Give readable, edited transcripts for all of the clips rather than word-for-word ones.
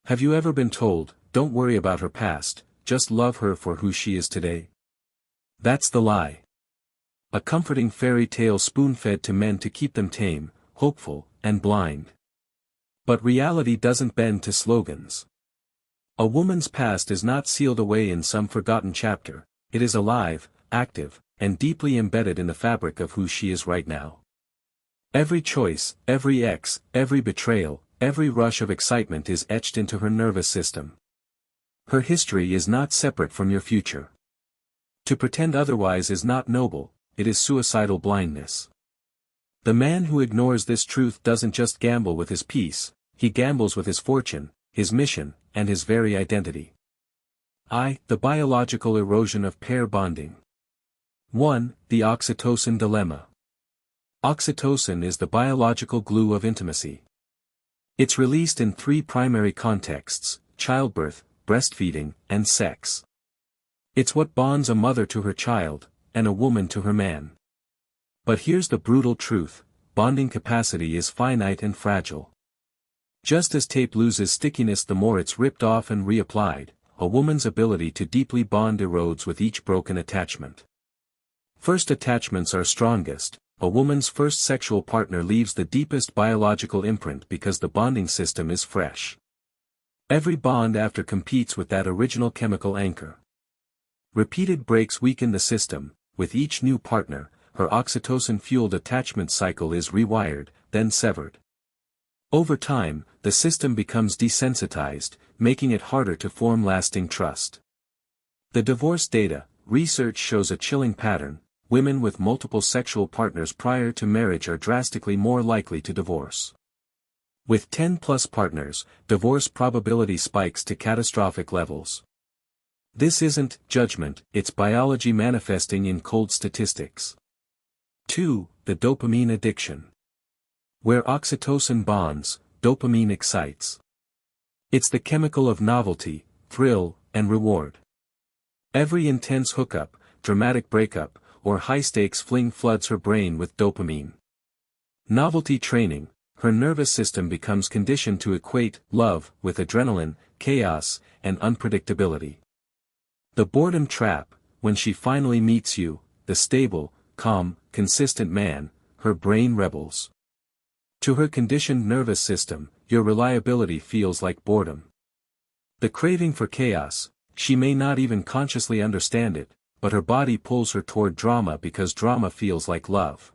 Have you ever been told, don't worry about her past, just love her for who she is today? That's the lie. A comforting fairy tale spoon-fed to men to keep them tame, hopeful, and blind. But reality doesn't bend to slogans. A woman's past is not sealed away in some forgotten chapter, it is alive, active, and deeply embedded in the fabric of who she is right now. Every choice, every ex, every betrayal, every rush of excitement is etched into her nervous system. Her history is not separate from your future. To pretend otherwise is not noble, it is suicidal blindness. The man who ignores this truth doesn't just gamble with his peace, he gambles with his fortune, his mission, and his very identity. The biological erosion of pair bonding. 1. The oxytocin dilemma. Oxytocin is the biological glue of intimacy. It's released in 3 primary contexts: childbirth, breastfeeding, and sex. It's what bonds a mother to her child, and a woman to her man. But here's the brutal truth: bonding capacity is finite and fragile. Just as tape loses stickiness the more it's ripped off and reapplied, a woman's ability to deeply bond erodes with each broken attachment. First attachments are strongest. A woman's first sexual partner leaves the deepest biological imprint because the bonding system is fresh. Every bond after competes with that original chemical anchor. Repeated breaks weaken the system. With each new partner, her oxytocin-fueled attachment cycle is rewired, then severed. Over time, the system becomes desensitized, making it harder to form lasting trust. The divorce data, research shows a chilling pattern: women with multiple sexual partners prior to marriage are drastically more likely to divorce. With 10-plus partners, divorce probability spikes to catastrophic levels. This isn't judgment, it's biology manifesting in cold statistics. 2. The dopamine addiction. Where oxytocin bonds, dopamine excites. It's the chemical of novelty, thrill, and reward. Every intense hookup, dramatic breakup, or high-stakes fling floods her brain with dopamine. Novelty training, her nervous system becomes conditioned to equate love with adrenaline, chaos, and unpredictability. The boredom trap: when she finally meets you, the stable, calm, consistent man, her brain rebels. To her conditioned nervous system, your reliability feels like boredom. The craving for chaos, she may not even consciously understand it, but her body pulls her toward drama because drama feels like love.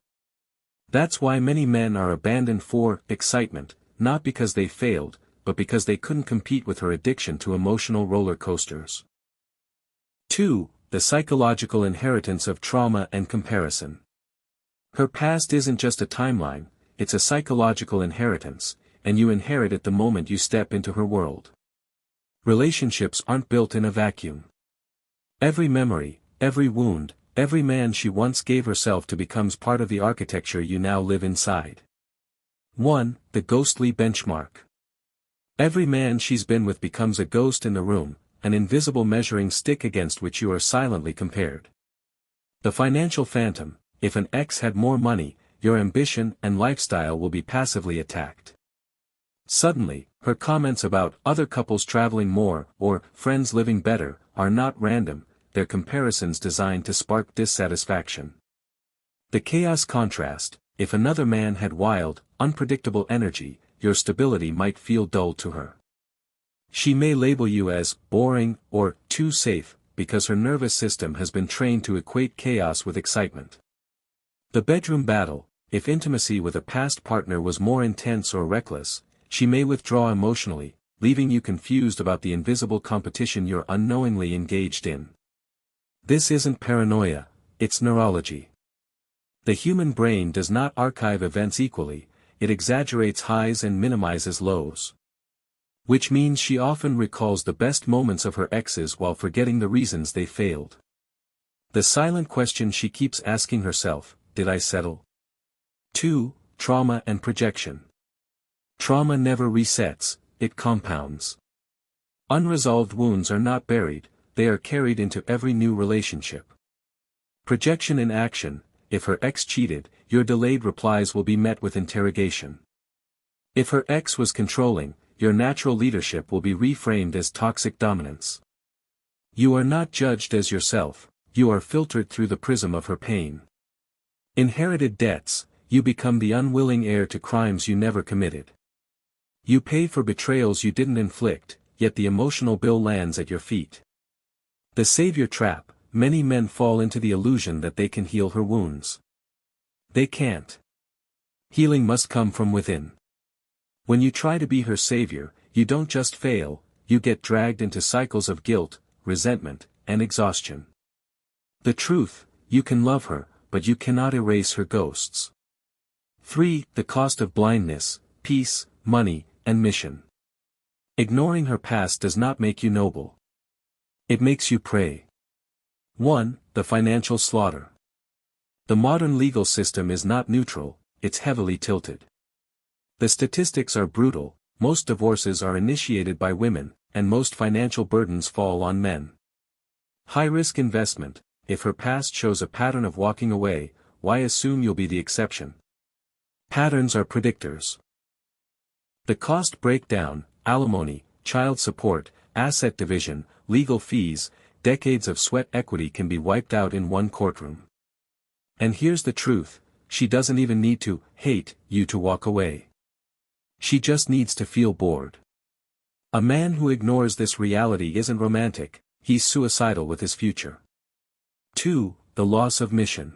That's why many men are abandoned for excitement, not because they failed, but because they couldn't compete with her addiction to emotional roller coasters. 2. The psychological inheritance of trauma and comparison. Her past isn't just a timeline, it's a psychological inheritance, and you inherit it the moment you step into her world. Relationships aren't built in a vacuum. Every memory, every wound, every man she once gave herself to becomes part of the architecture you now live inside. 1. The ghostly benchmark. Every man she's been with becomes a ghost in the room, an invisible measuring stick against which you are silently compared. The financial phantom: if an ex had more money, your ambition and lifestyle will be passively attacked. Suddenly, her comments about other couples traveling more or friends living better are not random, they're comparisons designed to spark dissatisfaction. The chaos contrast: if another man had wild, unpredictable energy, your stability might feel dull to her. She may label you as boring or too safe, because her nervous system has been trained to equate chaos with excitement. The bedroom battle: if intimacy with a past partner was more intense or reckless, she may withdraw emotionally, leaving you confused about the invisible competition you're unknowingly engaged in. This isn't paranoia, it's neurology. The human brain does not archive events equally, it exaggerates highs and minimizes lows. Which means she often recalls the best moments of her exes while forgetting the reasons they failed. The silent question she keeps asking herself: did I settle? 2. Trauma and projection. Trauma never resets, it compounds. Unresolved wounds are not buried, they are carried into every new relationship. Projection in action: if her ex cheated, your delayed replies will be met with interrogation. If her ex was controlling, your natural leadership will be reframed as toxic dominance. You are not judged as yourself, you are filtered through the prism of her pain. Inherited debts, you become the unwilling heir to crimes you never committed. You pay for betrayals you didn't inflict, yet the emotional bill lands at your feet. The savior trap, many men fall into the illusion that they can heal her wounds. They can't. Healing must come from within. When you try to be her savior, you don't just fail, you get dragged into cycles of guilt, resentment, and exhaustion. The truth, you can love her, but you cannot erase her ghosts. 3. The cost of blindness, peace, money, and mission. Ignoring her past does not make you noble. It makes you prey. 1. The financial slaughter. The modern legal system is not neutral, it's heavily tilted. The statistics are brutal, most divorces are initiated by women, and most financial burdens fall on men. High-risk investment, if her past shows a pattern of walking away, why assume you'll be the exception? Patterns are predictors. The cost breakdown, alimony, child support, asset division, legal fees, decades of sweat equity can be wiped out in one courtroom. And here's the truth, she doesn't even need to hate you to walk away. She just needs to feel bored. A man who ignores this reality isn't romantic, he's suicidal with his future. 2. The loss of mission.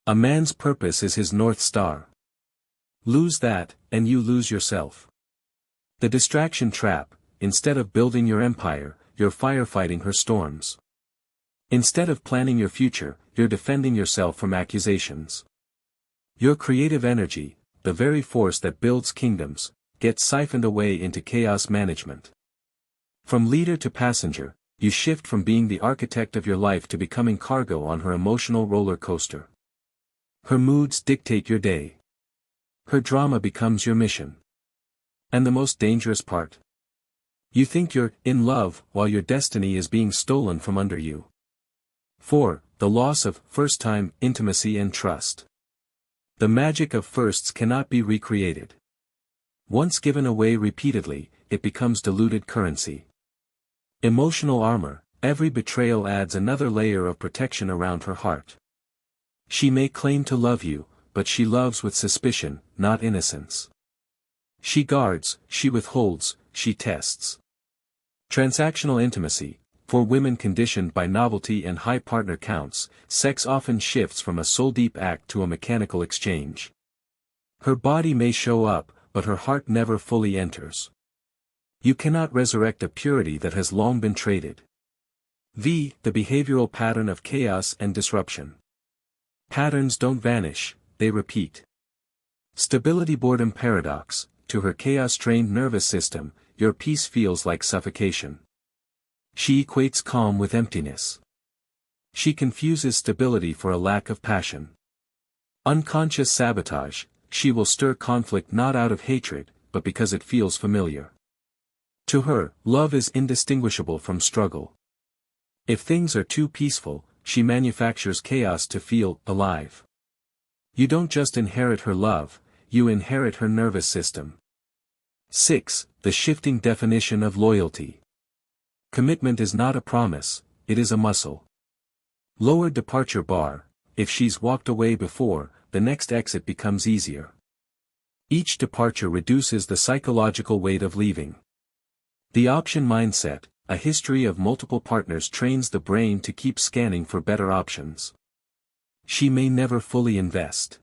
A man's purpose is his North Star. Lose that, and you lose yourself. The distraction trap, instead of building your empire, you're firefighting her storms. Instead of planning your future, you're defending yourself from accusations. Your creative energy, the very force that builds kingdoms, gets siphoned away into chaos management. From leader to passenger, you shift from being the architect of your life to becoming cargo on her emotional roller coaster. Her moods dictate your day. Her drama becomes your mission. And the most dangerous part? You think you're in love while your destiny is being stolen from under you. 4. The loss of first-time intimacy and trust. The magic of firsts cannot be recreated. Once given away repeatedly, it becomes diluted currency. Emotional armor, every betrayal adds another layer of protection around her heart. She may claim to love you, but she loves with suspicion, not innocence. She guards, she withholds, she tests. Transactional intimacy, for women conditioned by novelty and high partner counts, sex often shifts from a soul-deep act to a mechanical exchange. Her body may show up, but her heart never fully enters. You cannot resurrect a purity that has long been traded. The behavioral pattern of chaos and disruption. Patterns don't vanish, they repeat. Stability boredom paradox, to her chaos-trained nervous system, your peace feels like suffocation. She equates calm with emptiness. She confuses stability for a lack of passion. Unconscious sabotage, she will stir conflict not out of hatred, but because it feels familiar. To her, love is indistinguishable from struggle. If things are too peaceful, she manufactures chaos to feel alive. You don't just inherit her love, you inherit her nervous system. 6. The shifting definition of loyalty. Commitment is not a promise, it is a muscle. Lower departure bar, if she's walked away before, the next exit becomes easier. Each departure reduces the psychological weight of leaving. The option mindset, a history of multiple partners trains the brain to keep scanning for better options. She may never fully invest.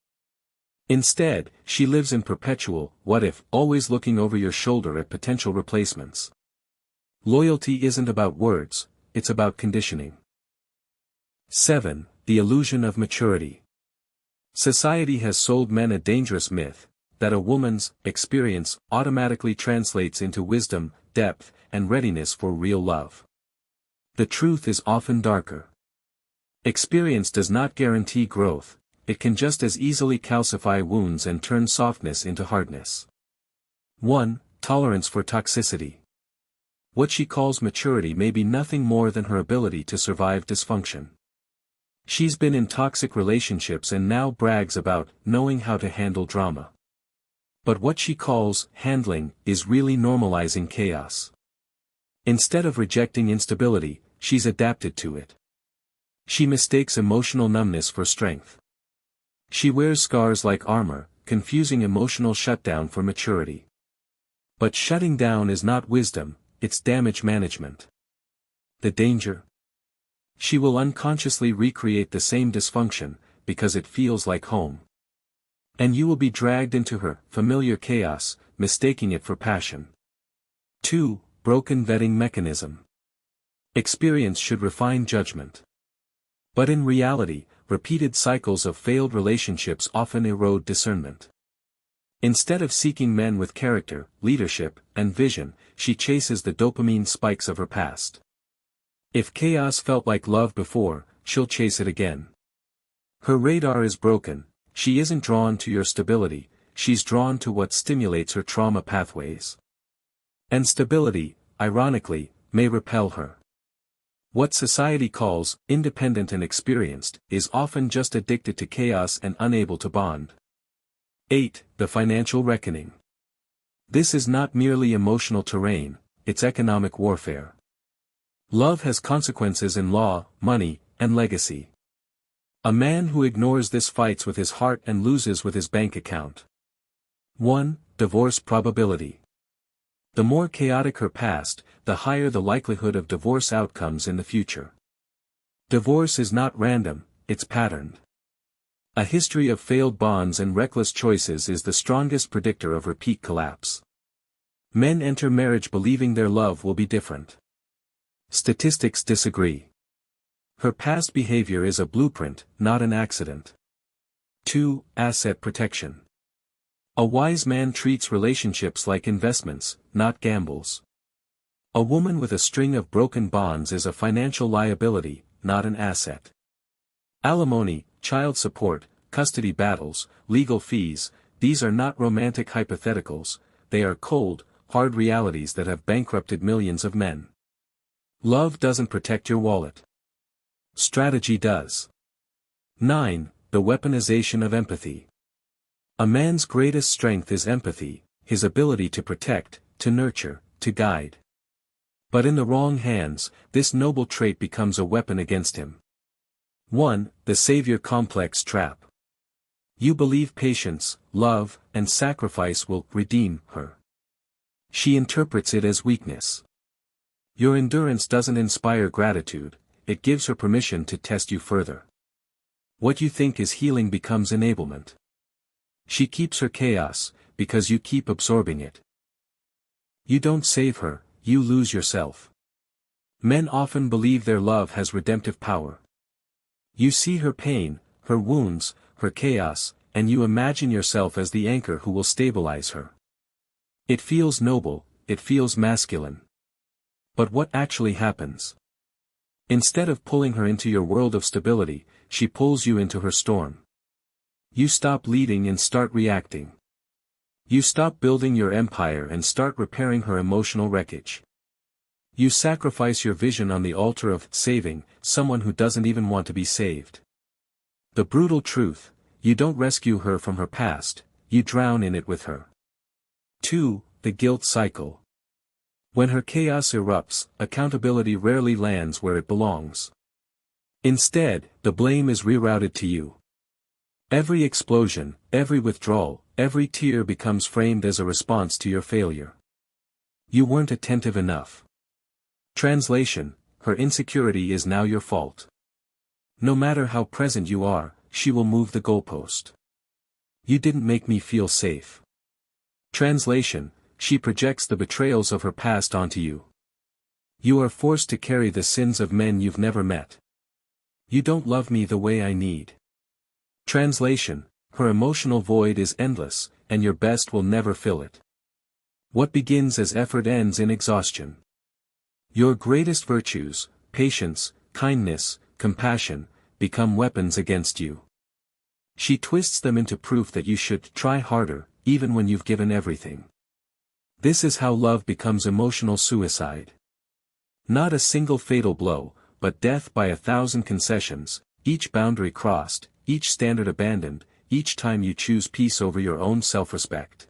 Instead, she lives in perpetual, what if, always looking over your shoulder at potential replacements. Loyalty isn't about words, it's about conditioning. 7. The illusion of maturity. Society has sold men a dangerous myth, that a woman's experience automatically translates into wisdom, depth, and readiness for real love. The truth is often darker. Experience does not guarantee growth, it can just as easily calcify wounds and turn softness into hardness. 1. Tolerance for toxicity. What she calls maturity may be nothing more than her ability to survive dysfunction. She's been in toxic relationships and now brags about knowing how to handle drama. But what she calls handling is really normalizing chaos. Instead of rejecting instability, she's adapted to it. She mistakes emotional numbness for strength. She wears scars like armor, confusing emotional shutdown for maturity. But shutting down is not wisdom, it's damage management. The danger? She will unconsciously recreate the same dysfunction, because it feels like home. And you will be dragged into her familiar chaos, mistaking it for passion. 2. Broken vetting mechanism. Experience should refine judgment. But in reality, repeated cycles of failed relationships often erode discernment. Instead of seeking men with character, leadership, and vision, she chases the dopamine spikes of her past. If chaos felt like love before, she'll chase it again. Her radar is broken. She isn't drawn to your stability, she's drawn to what stimulates her trauma pathways. And stability, ironically, may repel her. What society calls independent and experienced is often just addicted to chaos and unable to bond. 8. The financial reckoning. This is not merely emotional terrain, it's economic warfare. Love has consequences in law, money, and legacy. A man who ignores this fights with his heart and loses with his bank account. 1. Divorce probability. The more chaotic her past, the higher the likelihood of divorce outcomes in the future. Divorce is not random, it's patterned. A history of failed bonds and reckless choices is the strongest predictor of repeat collapse. Men enter marriage believing their love will be different. Statistics disagree. Her past behavior is a blueprint, not an accident. 2. Asset protection. A wise man treats relationships like investments, not gambles. A woman with a string of broken bonds is a financial liability, not an asset. Alimony, child support, custody battles, legal fees, these are not romantic hypotheticals, they are cold, hard realities that have bankrupted millions of men. Love doesn't protect your wallet. Strategy does. 9. The weaponization of empathy. A man's greatest strength is empathy, his ability to protect, to nurture, to guide. But in the wrong hands, this noble trait becomes a weapon against him. 1. The savior complex trap. You believe patience, love, and sacrifice will redeem her. She interprets it as weakness. Your endurance doesn't inspire gratitude, it gives her permission to test you further. What you think is healing becomes enablement. She keeps her chaos, because you keep absorbing it. You don't save her, you lose yourself. Men often believe their love has redemptive power. You see her pain, her wounds, her chaos, and you imagine yourself as the anchor who will stabilize her. It feels noble, it feels masculine. But what actually happens? Instead of pulling her into your world of stability, she pulls you into her storm. You stop leading and start reacting. You stop building your empire and start repairing her emotional wreckage. You sacrifice your vision on the altar of saving someone who doesn't even want to be saved. The brutal truth, you don't rescue her from her past, you drown in it with her. 2. The guilt cycle. When her chaos erupts, accountability rarely lands where it belongs. Instead, the blame is rerouted to you. Every explosion, every withdrawal, every tear becomes framed as a response to your failure. You weren't attentive enough. Translation, her insecurity is now your fault. No matter how present you are, she will move the goalpost. You didn't make me feel safe. Translation, she projects the betrayals of her past onto you. You are forced to carry the sins of men you've never met. You don't love me the way I need. Translation, her emotional void is endless, and your best will never fill it. What begins as effort ends in exhaustion. Your greatest virtues, patience, kindness, compassion, become weapons against you. She twists them into proof that you should try harder, even when you've given everything. This is how love becomes emotional suicide. Not a single fatal blow, but death by 1,000 concessions, each boundary crossed, each standard abandoned, each time you choose peace over your own self-respect.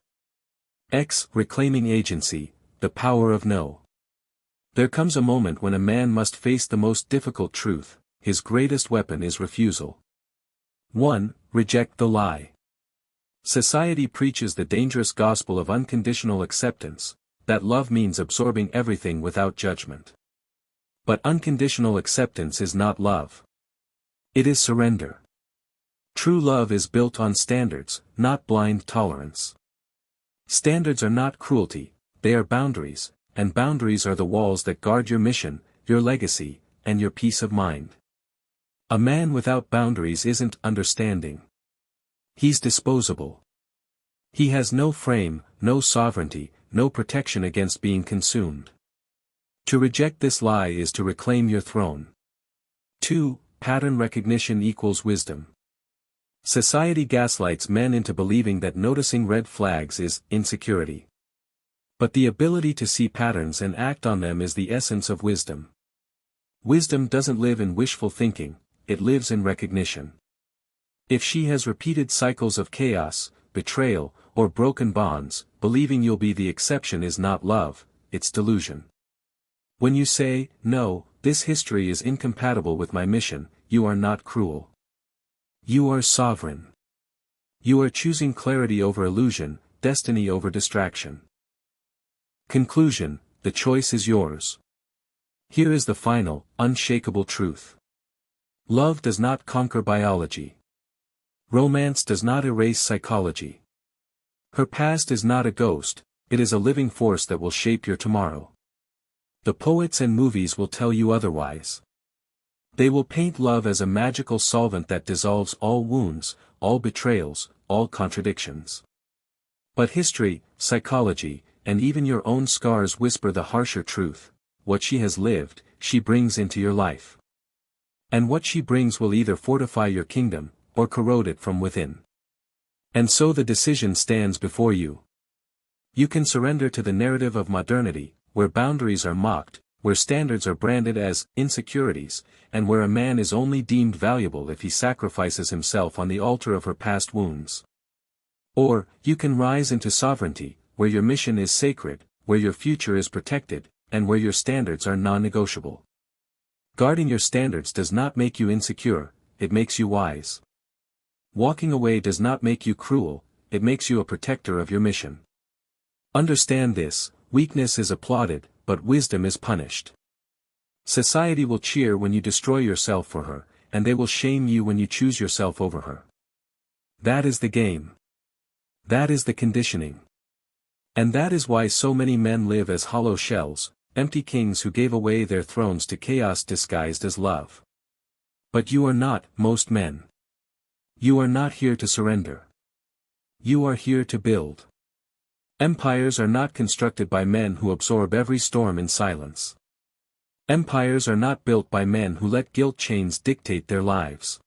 X. Reclaiming agency, the power of no. There comes a moment when a man must face the most difficult truth: his greatest weapon is refusal. 1. Reject the lie. Society preaches the dangerous gospel of unconditional acceptance, that love means absorbing everything without judgment. But unconditional acceptance is not love. It is surrender. True love is built on standards, not blind tolerance. Standards are not cruelty, they are boundaries, and boundaries are the walls that guard your mission, your legacy, and your peace of mind. A man without boundaries isn't understanding. He's disposable. He has no frame, no sovereignty, no protection against being consumed. To reject this lie is to reclaim your throne. 2. Pattern recognition equals wisdom. Society gaslights men into believing that noticing red flags is insecurity. But the ability to see patterns and act on them is the essence of wisdom. Wisdom doesn't live in wishful thinking, it lives in recognition. If she has repeated cycles of chaos, betrayal, or broken bonds, believing you'll be the exception is not love, it's delusion. When you say, "No, this history is incompatible with my mission," you are not cruel. You are sovereign. You are choosing clarity over illusion, destiny over distraction. Conclusion: the choice is yours. Here is the final, unshakable truth. Love does not conquer biology. Romance does not erase psychology. Her past is not a ghost, it is a living force that will shape your tomorrow. The poets and movies will tell you otherwise. They will paint love as a magical solvent that dissolves all wounds, all betrayals, all contradictions. But history, psychology, and even your own scars whisper the harsher truth: what she has lived, she brings into your life. And what she brings will either fortify your kingdom, or corrode it from within. And so the decision stands before you. You can surrender to the narrative of modernity, where boundaries are mocked, where standards are branded as insecurities, and where a man is only deemed valuable if he sacrifices himself on the altar of her past wounds. Or, you can rise into sovereignty, where your mission is sacred, where your future is protected, and where your standards are non-negotiable. Guarding your standards does not make you insecure, it makes you wise. Walking away does not make you cruel, it makes you a protector of your mission. Understand this: weakness is applauded, but wisdom is punished. Society will cheer when you destroy yourself for her, and they will shame you when you choose yourself over her. That is the game. That is the conditioning. And that is why so many men live as hollow shells, empty kings who gave away their thrones to chaos disguised as love. But you are not, most men. You are not here to surrender. You are here to build. Empires are not constructed by men who absorb every storm in silence. Empires are not built by men who let guilt chains dictate their lives.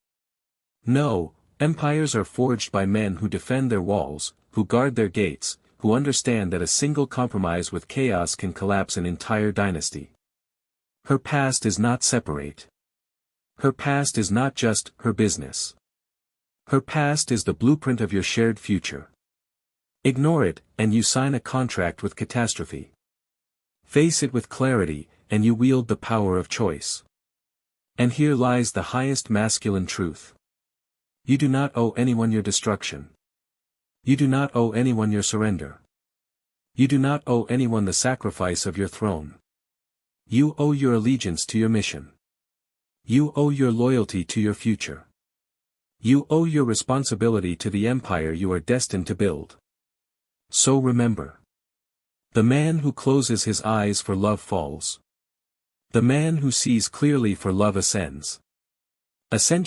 No, empires are forged by men who defend their walls, who guard their gates, who understand that a single compromise with chaos can collapse an entire dynasty. Her past is not separate. Her past is not just her business. Her past is the blueprint of your shared future. Ignore it, and you sign a contract with catastrophe. Face it with clarity, and you wield the power of choice. And here lies the highest masculine truth. You do not owe anyone your destruction. You do not owe anyone your surrender. You do not owe anyone the sacrifice of your throne. You owe your allegiance to your mission. You owe your loyalty to your future. You owe your responsibility to the empire you are destined to build. So remember. The man who closes his eyes for love falls. The man who sees clearly for love ascends. Ascension